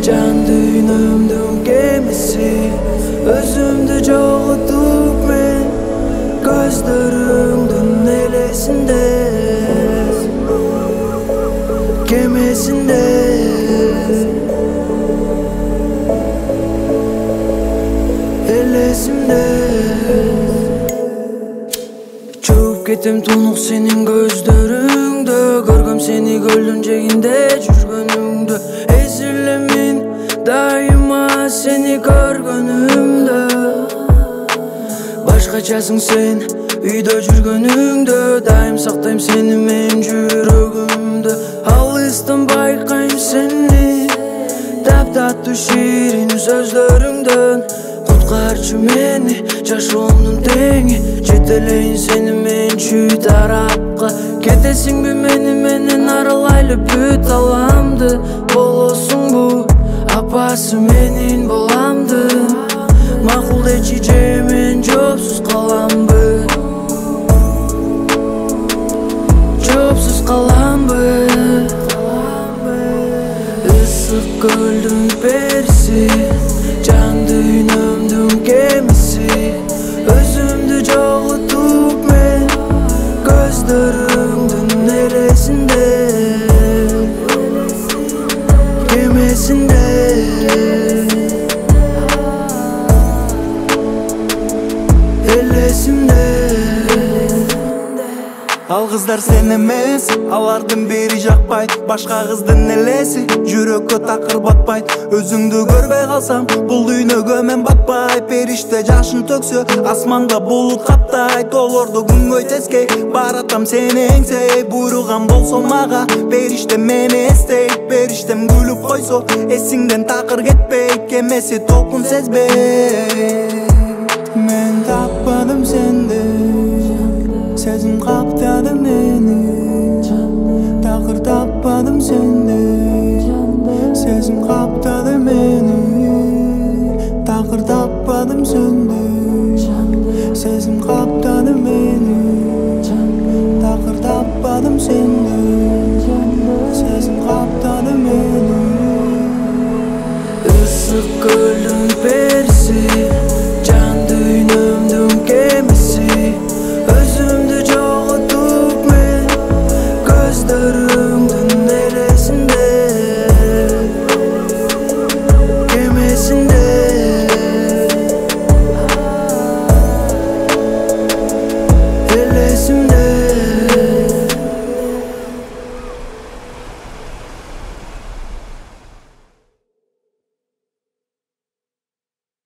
Can düğünümdün gemisi, özümdü joğutup men gözleriңdün elesinde, kemesinde. Elesimde çöp ketem tonuq senin gözleriңdө, көргөм seni көлдүн жээгинде жүргөнүңдү. Эсилемин дайыма seni көргөнүмдө. Башкачасың сен үйдө жүргөнүңдө, дайым сактайм сени мен жүрөгүмдө. Алыстан байкайм сени, таптаттуу ширин сөздөрүңдөн. Куткарчы мени жашоомдун теңи, жетелейин сени мен чүй тарапка. Кетесиңби менен аралайлы бүт аламды, болосуңбу апасы менин боламды. Макул дечи же мен жоопсуз каламбы, жоопсуз каламбы. Ысык көлдүн периси, жан дүйнөмдүн кемиси, өзүмдү жоготуп мен gözleriңдүн элесинде, кемесинде. Элесимде. Ал кыздар сен эмес, алардын бири жакпайт, башка кыздын элеси жүрөккө такыр батпайт. Өзүңдү көрбөй калсаң, бул дүйнөгө мен батпайт. Периште жашын төксө, асманга булут каптайт. Олорду күнгөй тескей, баратам сени эңсей. Буйруган болсо мага, периште мени эстейт. Периштем күлүп койсо, эсиңден такыр кетпейт. Кемеси толкун сезбейт. Мен таппадым сенди, сезим каптады мени. Такыр таппадым сенди, сезим каптады мени. Такыр таппадым сенди, сезим каптады мени. Такыр таппадым сенди, сезим каптады мени. Isık